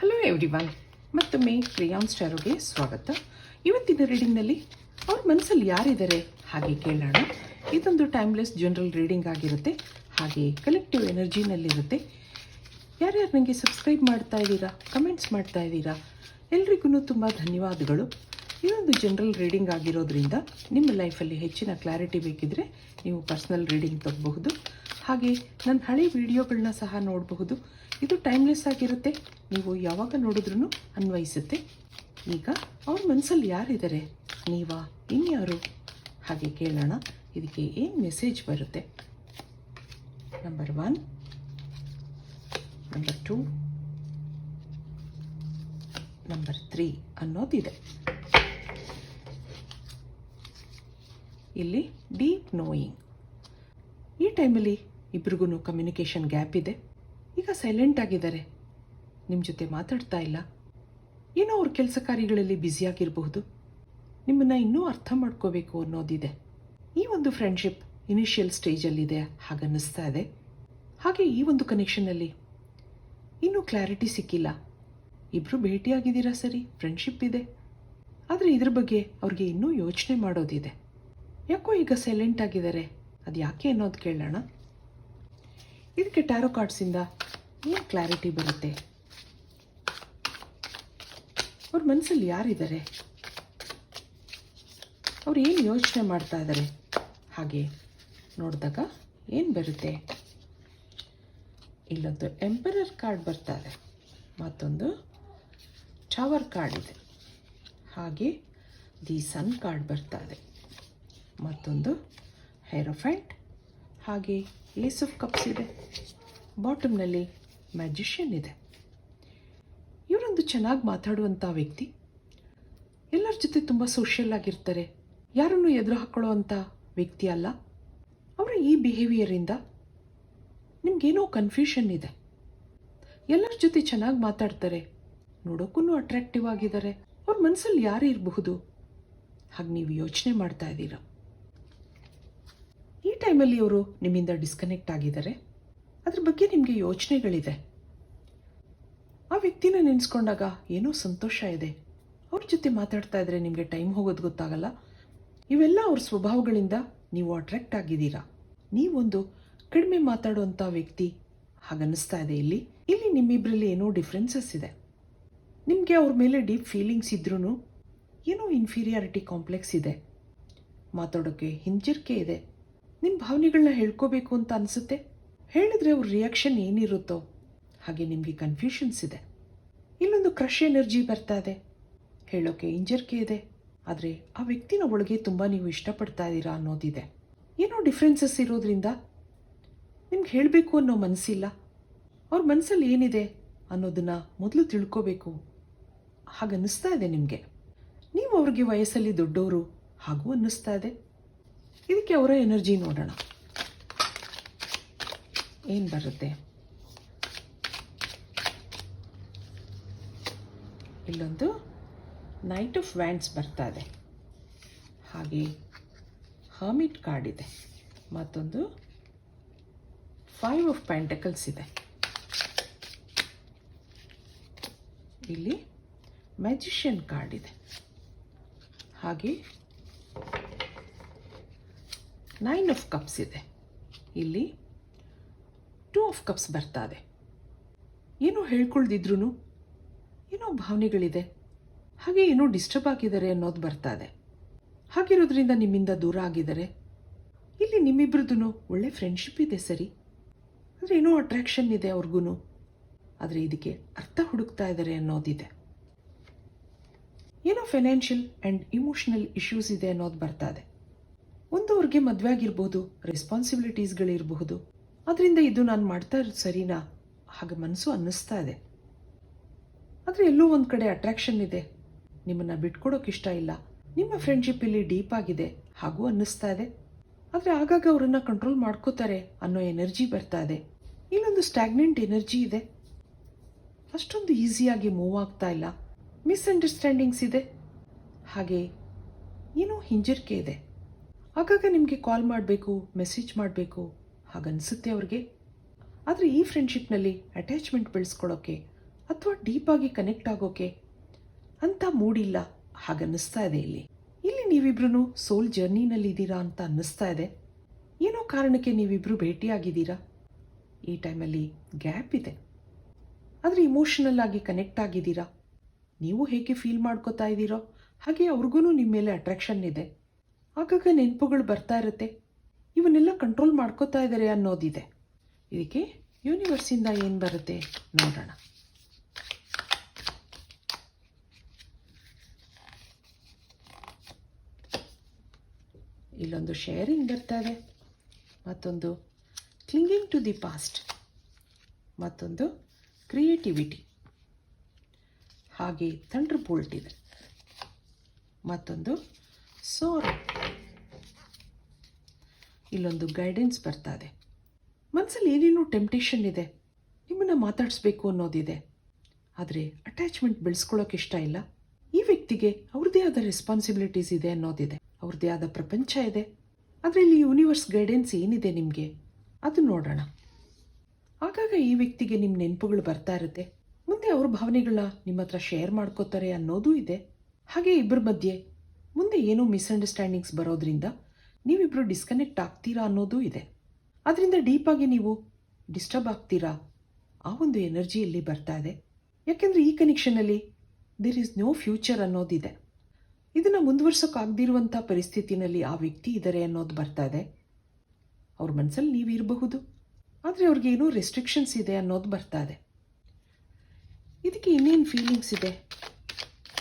Hello everyone, ಮತ್ತೊಮ್ಮೆ ಪ್ರಿಯಾನ್ಸ್ ಚಾರೋಗೆ ಸ್ವಾಗತ. ಇವತ್ತಿನ ರೀಡಿಂಗ್ನಲ್ಲಿ ಅವ್ರ ಮನಸ್ಸಲ್ಲಿ ಯಾರಿದ್ದಾರೆ ಹಾಗೆ ಕೇಳೋಣ. ಇದೊಂದು ಟೈಮ್ಲೆಸ್ ಜನರಲ್ ರೀಡಿಂಗ್ ಆಗಿರುತ್ತೆ, ಹಾಗೆ ಕಲೆಕ್ಟಿವ್ ಎನರ್ಜಿನಲ್ಲಿರುತ್ತೆ. ಯಾರ್ಯಾರು ನನಗೆ ಸಬ್ಸ್ಕ್ರೈಬ್ ಮಾಡ್ತಾ ಇದ್ದೀರಾ, ಕಮೆಂಟ್ಸ್ ಮಾಡ್ತಾ ಇದ್ದೀರಾ, ಎಲ್ರಿಗೂ ತುಂಬ ಧನ್ಯವಾದಗಳು. ಇದೊಂದು ಜನರಲ್ ರೀಡಿಂಗ್ ಆಗಿರೋದ್ರಿಂದ ನಿಮ್ಮ ಲೈಫಲ್ಲಿ ಹೆಚ್ಚಿನ ಕ್ಲಾರಿಟಿ ಬೇಕಿದ್ರೆ ನೀವು ಪರ್ಸ್ನಲ್ ರೀಡಿಂಗ್ ತಗೋಬಹುದು. ಹಾಗೆ ನನ್ನ ಹಳೆ ವಿಡಿಯೋಗಳನ್ನ ಸಹ ನೋಡಬಹುದು. ಇದು ಟೈಮ್ಲೆಸ್ ಆಗಿರುತ್ತೆ, ನೀವು ಯಾವಾಗ ನೋಡಿದ್ರೂ ಅನ್ವಯಿಸುತ್ತೆ. ಈಗ ಅವ್ರ ಮನಸ್ಸಲ್ಲಿ ಯಾರಿದ್ದಾರೆ, ನೀವಾ ಇನ್ಯಾರು ಹಾಗೆ ಕೇಳೋಣ. ಇದಕ್ಕೆ ಏನು ಮೆಸೇಜ್ ಬರುತ್ತೆ? Number 1, number 2, number 3 ಅನ್ನೋದಿದೆ. ಇಲ್ಲಿ ಡೀಪ್ ನೋಯಿಂಗ್. ಈ ಟೈಮಲ್ಲಿ ಇಬ್ರಿಗೂ ಕಮ್ಯುನಿಕೇಷನ್ ಗ್ಯಾಪ್ ಇದೆ. ಈಗ ಸೈಲೆಂಟ್ ಆಗಿದ್ದಾರೆ, ನಿಮ್ಮ ಜೊತೆ ಮಾತಾಡ್ತಾ ಇಲ್ಲ. ಏನೋ ಅವ್ರ ಕೆಲಸ ಕಾರ್ಯಗಳಲ್ಲಿ ಬ್ಯುಸಿಯಾಗಿರಬಹುದು. ನಿಮ್ಮನ್ನು ಇನ್ನೂ ಅರ್ಥ ಮಾಡ್ಕೋಬೇಕು ಅನ್ನೋದಿದೆ. ಈ ಒಂದು ಫ್ರೆಂಡ್ಶಿಪ್ ಇನಿಷಿಯಲ್ ಸ್ಟೇಜಲ್ಲಿದೆ ಹಾಗನ್ನಿಸ್ತಾ ಇದೆ. ಹಾಗೆ ಈ ಒಂದು ಕನೆಕ್ಷನಲ್ಲಿ ಇನ್ನೂ ಕ್ಲಾರಿಟಿ ಸಿಕ್ಕಿಲ್ಲ. ಇಬ್ಬರು ಭೇಟಿಯಾಗಿದ್ದೀರಾ ಸರಿ, ಫ್ರೆಂಡ್ಶಿಪ್ ಇದೆ, ಆದರೆ ಇದ್ರ ಬಗ್ಗೆ ಅವ್ರಿಗೆ ಇನ್ನೂ ಯೋಚನೆ ಮಾಡೋದಿದೆ. ಯಾಕೋ ಈಗ ಸೈಲೆಂಟ್ ಆಗಿದ್ದಾರೆ, ಅದು ಯಾಕೆ ಅನ್ನೋದು ಕೇಳೋಣ. ಇದಕ್ಕೆ ಟ್ಯಾರೋ ಕಾರ್ಡ್ಸಿಂದ ಏನು ಕ್ಲಾರಿಟಿ ಬರುತ್ತೆ? ಅವ್ರ ಮನಸ್ಸಲ್ಲಿ ಯಾರಿದ್ದಾರೆ, ಅವ್ರು ಏನು ಯೋಚನೆ ಮಾಡ್ತಾ ಇದ್ದಾರೆ ಹಾಗೆ ನೋಡಿದಾಗ ಏನು ಬರುತ್ತೆ? ಇಲ್ಲೊಂದು ಎಂಪರರ್ ಕಾರ್ಡ್ ಬರ್ತಾ ಇದೆ, ಮತ್ತೊಂದು ಟವರ್ ಕಾರ್ಡ್ ಇದೆ, ಹಾಗೆ ದಿ ಸನ್ ಕಾರ್ಡ್ ಬರ್ತಾ ಇದೆ, ಮತ್ತೊಂದು ಹೆರೋಫೆಂಟ್, ಹಾಗೆ ಏಸ್ ಆಫ್ ಕಪ್ಸ್ ಇದೆ, ಬಾಟಮ್ನಲ್ಲಿ ಮ್ಯಾಜಿಷಿಯನ್ ಇದೆ. ಇವರೊಂದು ಚೆನ್ನಾಗಿ ಮಾತಾಡುವಂಥ ವ್ಯಕ್ತಿ, ಎಲ್ಲರ ಜೊತೆ ತುಂಬ ಸೋಷಿಯಲ್ ಆಗಿರ್ತಾರೆ, ಯಾರನ್ನು ಎದುರು ಹಾಕೊಳ್ಳುವಂಥ ವ್ಯಕ್ತಿ ಅಲ್ಲ. ಅವರ ಈ ಬಿಹೇವಿಯರಿಂದ ನಿಮಗೇನೋ ಕನ್ಫ್ಯೂಷನ್ ಇದೆ. ಎಲ್ಲರ ಜೊತೆ ಚೆನ್ನಾಗಿ ಮಾತಾಡ್ತಾರೆ, ನೋಡೋಕ್ಕೂ ಅಟ್ರಾಕ್ಟಿವ್ ಆಗಿದ್ದಾರೆ. ಅವ್ರ ಮನಸ್ಸಲ್ಲಿ ಯಾರು ಇರಬಹುದು ಹಾಗೆ ನೀವು ಯೋಚನೆ ಮಾಡ್ತಾ ಇದ್ದೀರಾ. ಈ ಟೈಮಲ್ಲಿ ಅವರು ನಿಮ್ಮಿಂದ ಡಿಸ್ಕನೆಕ್ಟ್ ಆಗಿದ್ದಾರೆ, ಅದ್ರ ಬಗ್ಗೆ ನಿಮಗೆ ಯೋಚನೆಗಳಿದೆ. ಆ ವ್ಯಕ್ತಿನ ನೆನೆಸ್ಕೊಂಡಾಗ ಏನೋ ಸಂತೋಷ ಇದೆ. ಅವ್ರ ಜೊತೆ ಮಾತಾಡ್ತಾ ಇದ್ರೆ ನಿಮಗೆ ಟೈಮ್ ಹೋಗೋದು ಗೊತ್ತಾಗಲ್ಲ. ಇವೆಲ್ಲ ಅವ್ರ ಸ್ವಭಾವಗಳಿಂದ ನೀವು ಅಟ್ರಾಕ್ಟ್ ಆಗಿದ್ದೀರಾ. ನೀವೊಂದು ಕಡಿಮೆ ಮಾತಾಡುವಂಥ ವ್ಯಕ್ತಿ ಹಾಗನ್ನಿಸ್ತಾ ಇದೆ. ಇಲ್ಲಿ ನಿಮ್ಮಿಬ್ಬರಲ್ಲಿ ಏನೋ ಡಿಫ್ರೆನ್ಸಸ್ ಇದೆ. ನಿಮಗೆ ಅವ್ರ ಮೇಲೆ ಡೀಪ್ ಫೀಲಿಂಗ್ಸ್ ಇದ್ರೂ ಏನೋ ಇನ್ಫೀರಿಯಾರಿಟಿ ಕಾಂಪ್ಲೆಕ್ಸ್ ಇದೆ. ಮಾತಾಡೋಕ್ಕೆ ಹಿಂಜರಿಕೆ ಇದೆ. ನಿಮ್ಮ ಭಾವನೆಗಳನ್ನ ಹೇಳ್ಕೋಬೇಕು ಅಂತ ಅನಿಸುತ್ತೆ, ಹೇಳಿದ್ರೆ ಅವ್ರ ರಿಯಾಕ್ಷನ್ ಏನಿರುತ್ತೋ ಹಾಗೆ ನಿಮಗೆ ಕನ್ಫ್ಯೂಷನ್ಸ್ ಇದೆ. ಇಲ್ಲೊಂದು ಕ್ರಶ್ ಎನರ್ಜಿ ಬರ್ತಾ ಇದೆ, ಹೇಳೋಕ್ಕೆ ಹಿಂಜರಿಕೆ ಇದೆ, ಆದರೆ ಆ ವ್ಯಕ್ತಿನ ಒಳಗೆ ತುಂಬ ನೀವು ಇಷ್ಟಪಡ್ತಾ ಇದ್ದೀರಾ ಅನ್ನೋದಿದೆ. ಏನೋ ಡಿಫ್ರೆನ್ಸಸ್ ಇರೋದ್ರಿಂದ ನಿಮ್ಗೆ ಹೇಳಬೇಕು ಅನ್ನೋ ಮನಸ್ಸಿಲ್ಲ. ಅವ್ರ ಮನಸ್ಸಲ್ಲಿ ಏನಿದೆ ಅನ್ನೋದನ್ನು ಮೊದಲು ತಿಳ್ಕೋಬೇಕು ಹಾಗನ್ನಿಸ್ತಾ ಇದೆ ನಿಮಗೆ. ನೀವು ಅವ್ರಿಗೆ ವಯಸ್ಸಲ್ಲಿ ದೊಡ್ಡವರು ಹಾಗೂ ಅನ್ನಿಸ್ತಾ ಇದೆ. ಇದಕ್ಕೆ ಅವರ ಎನರ್ಜಿ ನೋಡೋಣ ಏನು ಬರುತ್ತೆ. ಇಲ್ಲೊಂದು ನೈಟ್ ಆಫ್ ವ್ಯಾಂಡ್ಸ್ ಬರ್ತಾ ಇದೆ, ಹಾಗೆ ಹರ್ಮಿಟ್ ಕಾರ್ಡ್ ಇದೆ, ಮತ್ತೊಂದು 5 ಆಫ್ ಪೆಂಟಕಲ್ಸ್ ಇದೆ. ಇಲ್ಲಿ ಮ್ಯಾಜಿಷಿಯನ್ ಕಾರ್ಡ್ ಇದೆ, ಹಾಗೆ 9 ಆಫ್ ಕಪ್ಸ್ ಇದೆ. ಇಲ್ಲಿ 2 ಆಫ್ ಕಪ್ಸ್ ಬರ್ತಾ ಇದೆ. ಏನೋ ಹೇಳ್ಕೊಳ್ದಿದ್ರೂ ಏನೋ ಭಾವನೆಗಳಿದೆ, ಹಾಗೆ ಏನೋ ಡಿಸ್ಟರ್ಬ್ ಆಗಿದ್ದಾರೆ ಅನ್ನೋದು ಬರ್ತಾ ಇದೆ. ಹಾಗಿರೋದ್ರಿಂದ ನಿಮ್ಮಿಂದ ದೂರ ಆಗಿದ್ದಾರೆ. ಇಲ್ಲಿ ನಿಮ್ಮಿಬ್ರದ್ದು ಒಳ್ಳೆ ಫ್ರೆಂಡ್ಶಿಪ್ ಇದೆ ಸರಿ, ಆದರೆ ಏನೋ ಅಟ್ರಾಕ್ಷನ್ ಇದೆ ಅವ್ರಿಗೂ, ಆದರೆ ಇದಕ್ಕೆ ಅರ್ಥ ಹುಡುಕ್ತಾ ಇದ್ದಾರೆ ಅನ್ನೋದಿದೆ. ಏನೋ ಫೈನಾನ್ಷಿಯಲ್ ಆ್ಯಂಡ್ ಇಮೋಷನಲ್ ಇಶ್ಯೂಸ್ ಇದೆ ಅನ್ನೋದು ಬರ್ತಾ ಇದೆ. ಒಂದು ಅವ್ರಿಗೆ ಮದುವೆ ಆಗಿರ್ಬೋದು, ರೆಸ್ಪಾನ್ಸಿಬಿಲಿಟೀಸ್ಗಳಿರಬಹುದು. ಅದರಿಂದ ಇದು ನಾನು ಮಾಡ್ತಾ ಇರೋದು ಸರಿನಾ ಹಾಗೆ ಮನಸ್ಸು ಅನ್ನಿಸ್ತಾ ಇದೆ. ಆದರೆ ಎಲ್ಲೋ ಒಂದು ಕಡೆ ಅಟ್ರಾಕ್ಷನ್ ಇದೆ, ನಿಮ್ಮನ್ನು ಬಿಟ್ಕೊಡೋಕೆ ಇಷ್ಟ ಇಲ್ಲ. ನಿಮ್ಮ ಫ್ರೆಂಡ್ಶಿಪ್ ಇಲ್ಲಿ ಡೀಪ್ ಆಗಿದೆ ಹಾಗೂ ಅನ್ನಿಸ್ತಾ ಇದೆ, ಆದರೆ ಆಗಾಗ ಅವರನ್ನು ಕಂಟ್ರೋಲ್ ಮಾಡ್ಕೋತಾರೆ ಅನ್ನೋ ಎನರ್ಜಿ ಬರ್ತಾ ಇದೆ. ಇಲ್ಲೊಂದು ಸ್ಟ್ಯಾಗ್ನೆಂಟ್ ಎನರ್ಜಿ ಇದೆ, ಅಷ್ಟೊಂದು ಈಸಿಯಾಗಿ ಮೂವ್ ಆಗ್ತಾ ಇಲ್ಲ. ಮಿಸ್ಅಂಡರ್ಸ್ಟ್ಯಾಂಡಿಂಗ್ಸ್ ಇದೆ, ಹಾಗೆ ಏನೋ ಹಿಂಜರಿಕೆ ಇದೆ. ಆಗಾಗ ನಿಮಗೆ ಕಾಲ್ ಮಾಡಬೇಕು, ಮೆಸೇಜ್ ಮಾಡಬೇಕು ಹಾಗನ್ನಿಸುತ್ತೆ ಅವ್ರಿಗೆ. ಆದರೆ ಈ ಫ್ರೆಂಡ್ಶಿಪ್ನಲ್ಲಿ ಅಟ್ಯಾಚ್ಮೆಂಟ್ ಬೆಳೆಸ್ಕೊಳ್ಳೋಕ್ಕೆ ಅಥವಾ ಡೀಪಾಗಿ ಕನೆಕ್ಟ್ ಆಗೋಕೆ ಅಂತ ಮೂಡಿಲ್ಲ ಹಾಗನ್ನಿಸ್ತಾ ಇದೆ ಇಲ್ಲಿ ನೀವಿಬ್ರು ಸೋಲ್ ಜರ್ನಿನಲ್ಲಿದ್ದೀರಾ ಅಂತ ಅನ್ನಿಸ್ತಾ ಇದೆ. ಏನೋ ಕಾರಣಕ್ಕೆ ನೀವಿಬ್ಬರು ಭೇಟಿಯಾಗಿದ್ದೀರಾ. ಈ ಟೈಮಲ್ಲಿ ಗ್ಯಾಪ್ ಇದೆ, ಆದರೆ ಇಮೋಷನಲ್ ಆಗಿ ಕನೆಕ್ಟ್ ಆಗಿದ್ದೀರಾ. ನೀವು ಹೇಗೆ ಫೀಲ್ ಮಾಡ್ಕೋತಾ ಇದ್ದೀರೋ ಹಾಗೆ ಅವ್ರಿಗೂ ನಿಮ್ಮ ಮೇಲೆ ಅಟ್ರಾಕ್ಷನ್ ಇದೆ. ಆಗಾಗ ನೆನಪುಗಳು ಬರ್ತಾ ಇರುತ್ತೆ, ಇವನ್ನೆಲ್ಲ ಕಂಟ್ರೋಲ್ ಮಾಡ್ಕೋತಾ ಇದ್ದಾರೆ ಅನ್ನೋದಿದೆ. ಇದಕ್ಕೆ ಯೂನಿವರ್ಸಿಂದ ಏನು ಬರುತ್ತೆ ನೋಡೋಣ. ಇಲ್ಲೊಂದು ಶೇರಿಂಗ್ ಬರ್ತಾ ಇದೆ, ಮತ್ತೊಂದು ಕ್ಲಿಂಗಿಂಗ್ ಟು ದಿ ಪಾಸ್ಟ್, ಮತ್ತೊಂದು ಕ್ರಿಯೇಟಿವಿಟಿ, ಹಾಗೆ ಥಂಡರ್ ಬೋಲ್ಟ್ ಇದೆ, ಮತ್ತೊಂದು ಸೋರೋ. ಇಲ್ಲೊಂದು ಗೈಡೆನ್ಸ್ ಬರ್ತಾ ಇದೆ. ಮನಸ್ಸಲ್ಲಿ ಏನೇನೋ ಟೆಂಪ್ಟೇಷನ್ ಇದೆ, ನಿಮ್ಮನ್ನು ಮಾತಾಡಿಸ್ಬೇಕು ಅನ್ನೋದಿದೆ, ಆದರೆ ಅಟ್ಯಾಚ್ಮೆಂಟ್ ಬೆಳೆಸ್ಕೊಳ್ಳೋಕೆ ಇಷ್ಟ ಇಲ್ಲ. ಈ ವ್ಯಕ್ತಿಗೆ ಅವ್ರದ್ದೇ ಆದ ರೆಸ್ಪಾನ್ಸಿಬಿಲಿಟೀಸ್ ಇದೆ ಅನ್ನೋದಿದೆ, ಅವ್ರದ್ದೇ ಆದ ಪ್ರಪಂಚ ಇದೆ. ಆದರೆ ಇಲ್ಲಿ ಯೂನಿವರ್ಸ್ ಗೈಡೆನ್ಸ್ ಏನಿದೆ ನಿಮಗೆ ಅದು ನೋಡೋಣ. ಆಗಾಗ ಈ ವ್ಯಕ್ತಿಗೆ ನಿಮ್ಮ ನೆನಪುಗಳು ಬರ್ತಾ ಇರುತ್ತೆ, ಮುಂದೆ ಅವ್ರ ಭಾವನೆಗಳನ್ನ ನಿಮ್ಮ ಹತ್ರ ಶೇರ್ ಮಾಡ್ಕೋತಾರೆ ಅನ್ನೋದು ಇದೆ. ಹಾಗೆ ಇಬ್ಬರ ಮಧ್ಯೆ ಮುಂದೆ ಏನೋ ಮಿಸ್ಅಂಡರ್ಸ್ಟ್ಯಾಂಡಿಂಗ್ಸ್ ಬರೋದ್ರಿಂದ ನೀವಿಬ್ಬರು ಡಿಸ್ಕನೆಕ್ಟ್ ಆಗ್ತೀರಾ ಅನ್ನೋದು ಇದೆ. ಅದರಿಂದ ಡೀಪಾಗಿ ನೀವು ಡಿಸ್ಟರ್ಬ್ ಆಗ್ತೀರಾ, ಆ ಒಂದು ಎನರ್ಜಿ ಇಲ್ಲಿ ಬರ್ತಾ ಇದೆ. ಯಾಕೆಂದರೆ ಈ ಕನೆಕ್ಷನಲ್ಲಿ ದೇರ್ ಈಸ್ ನೋ ಫ್ಯೂಚರ್ ಅನ್ನೋದಿದೆ. ಇದನ್ನು ಮುಂದುವರ್ಸೋಕ್ಕಾಗದಿರುವಂಥ ಪರಿಸ್ಥಿತಿನಲ್ಲಿ ಆ ವ್ಯಕ್ತಿ ಇದ್ದಾರೆ ಅನ್ನೋದು ಬರ್ತಾ ಇದೆ. ಅವ್ರ ಮನಸ್ಸಲ್ಲಿ ನೀವು ಇರಬಹುದು, ಆದರೆ ಅವ್ರಿಗೆ ಏನೋ ರೆಸ್ಟ್ರಿಕ್ಷನ್ಸ್ ಇದೆ ಅನ್ನೋದು ಬರ್ತಾ ಇದೆ. ಇದಕ್ಕೆ ಇನ್ನೇನು ಫೀಲಿಂಗ್ಸ್ ಇದೆ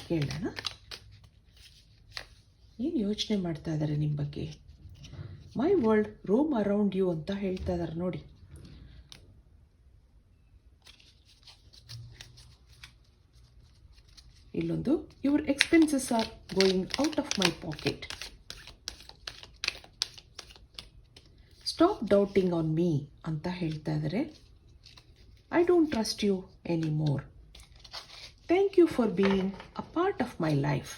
ಕೇಳೋಣ. ಏನು ಯೋಚನೆ ಮಾಡ್ತಾ ಇದ್ದಾರೆ ನಿಮ್ಮ ಬಗ್ಗೆ? My world roam around you ಅಂತ ಹೇಳ್ತಾ ಇದ್ದಾರೆ ನೋಡಿ. ಇಲ್ಲೊಂದು your expenses are going out of my pocket. Stop doubting on me ಅಂತ ಹೇಳ್ತಾ ಇದ್ದಾರೆ. I don't trust you any more. Thank you for being a part of my life.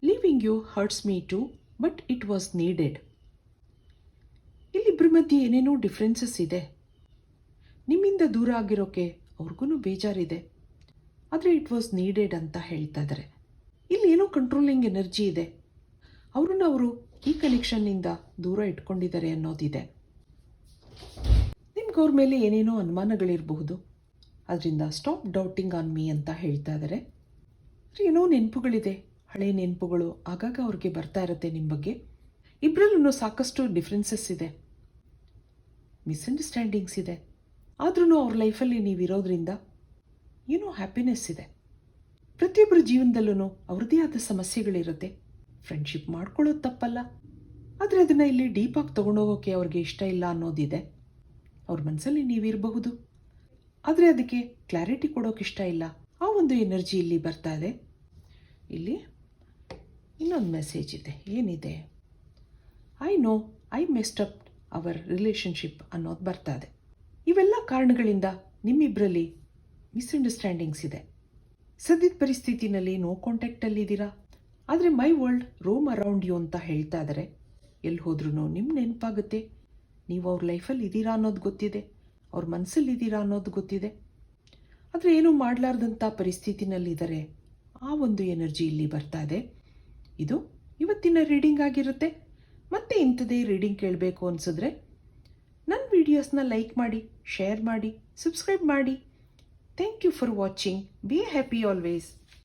Leaving you hurts me too, but it was needed. ಇಲ್ಲಿಬ್ಬರ ಮಧ್ಯೆ ಏನೇನೋ differences ಇದೆ. ನಿಮ್ಮಿಂದ ದೂರ ಆಗಿರೋಕೆ ಅವ್ರಿಗೂ ಬೇಜಾರಿದೆ, ಆದರೆ ಇಟ್ ವಾಸ್ ನೀಡೆಡ್ ಅಂತ ಹೇಳ್ತಾ ಇದ್ದಾರೆ. ಇಲ್ಲಿ ಏನೋ ಕಂಟ್ರೋಲಿಂಗ್ ಎನರ್ಜಿ ಇದೆ, ಅವ್ರನ್ನ ಅವರು ಈ ಕನೆಕ್ಷನ್ನಿಂದ ದೂರ ಇಟ್ಕೊಂಡಿದ್ದಾರೆ ಅನ್ನೋದಿದೆ. ನಿಮ್ಗೆ ಅವ್ರ ಮೇಲೆ ಏನೇನೋ ಅನುಮಾನಗಳಿರಬಹುದು, ಅದರಿಂದ ಸ್ಟಾಪ್ ಡೌಟಿಂಗ್ ಆನ್ ಮೀ ಅಂತ ಹೇಳ್ತಾ ಇದ್ದಾರೆ. ಏನೋ ನೆನಪುಗಳಿದೆ, ಹಳೆ ನೆನಪುಗಳು ಆಗಾಗ ಅವ್ರಿಗೆ ಬರ್ತಾ ಇರುತ್ತೆ ನಿಮ್ಮ ಬಗ್ಗೆ. ಇಬ್ಬರಲ್ಲೂ ಸಾಕಷ್ಟು ಡಿಫ್ರೆನ್ಸಸ್ ಇದೆ, ಮಿಸ್ಅಂಡರ್ಸ್ಟ್ಯಾಂಡಿಂಗ್ಸ್ ಇದೆ. ಆದ್ರೂ ಅವ್ರ ಲೈಫಲ್ಲಿ ನೀವಿರೋದ್ರಿಂದ ಏನೋ ಹ್ಯಾಪಿನೆಸ್ ಇದೆ. ಪ್ರತಿಯೊಬ್ಬರ ಜೀವನದಲ್ಲೂ ಅವ್ರದ್ದೇ ಆದ ಸಮಸ್ಯೆಗಳಿರುತ್ತೆ. ಫ್ರೆಂಡ್ಶಿಪ್ ಮಾಡ್ಕೊಳ್ಳೋದು ತಪ್ಪಲ್ಲ, ಆದರೆ ಅದನ್ನು ಇಲ್ಲಿ ಡೀಪಾಗಿ ತೊಗೊಂಡೋಗೋಕ್ಕೆ ಅವ್ರಿಗೆ ಇಷ್ಟ ಇಲ್ಲ ಅನ್ನೋದಿದೆ. ಅವ್ರ ಮನಸ್ಸಲ್ಲಿ ನೀವಿರಬಹುದು, ಆದರೆ ಅದಕ್ಕೆ ಕ್ಲಾರಿಟಿ ಕೊಡೋಕೆ ಇಷ್ಟ ಇಲ್ಲ. ಆ ಒಂದು ಎನರ್ಜಿ ಇಲ್ಲಿ ಬರ್ತಾ ಇದೆ. ಇಲ್ಲಿ ಇನ್ನೊಂದು ಮೆಸೇಜ್ ಇದೆ, ಏನಿದೆ? I know I messed up hour relationship ಅನ್ನೋದು ಬರ್ತಾ ಇದೆ. ಇವೆಲ್ಲ ಕಾರಣಗಳಿಂದ ನಿಮ್ಮಿಬ್ಬರಲ್ಲಿ ಮಿಸ್ಅಂಡರ್ಸ್ಟ್ಯಾಂಡಿಂಗ್ಸ್ ಇದೆ. ಸದ್ಯದ ಪರಿಸ್ಥಿತಿನಲ್ಲಿ ನೋ ಕಾಂಟ್ಯಾಕ್ಟಲ್ಲಿದ್ದೀರಾ, ಆದರೆ my world roam around you ಅಂತ ಹೇಳ್ತಾ ಇದ್ದಾರೆ. ಎಲ್ಲಿ ಹೋದ್ರೂ ನಿಮ್ಮ ನೆನಪಾಗುತ್ತೆ. ನೀವು ಅವ್ರ ಲೈಫಲ್ಲಿ ಇದ್ದೀರಾ ಅನ್ನೋದು ಗೊತ್ತಿದೆ, ಅವ್ರ ಮನಸ್ಸಲ್ಲಿದ್ದೀರಾ ಅನ್ನೋದು ಗೊತ್ತಿದೆ, ಆದರೆ ಏನೂ ಮಾಡಲಾರ್ದಂಥ ಪರಿಸ್ಥಿತಿನಲ್ಲಿದ್ದಾರೆ. ಆ ಒಂದು ಎನರ್ಜಿ ಇಲ್ಲಿ ಬರ್ತಾ ಇದೆ. ಇದು ಇವತ್ತಿನ ರೀಡಿಂಗ್ ಆಗಿರುತ್ತೆ. ಮತ್ತೆ ಇಂಥದೇ ರೀಡಿಂಗ್ ಕೇಳಬೇಕು ಅನಿಸಿದ್ರೆ ನನ್ನ ವಿಡಿಯೋಸ್ನ ಲೈಕ್ ಮಾಡಿ, ಶೇರ್ ಮಾಡಿ, ಸಬ್ಸ್ಕ್ರೈಬ್ ಮಾಡಿ. Thank you for watching. Be happy always.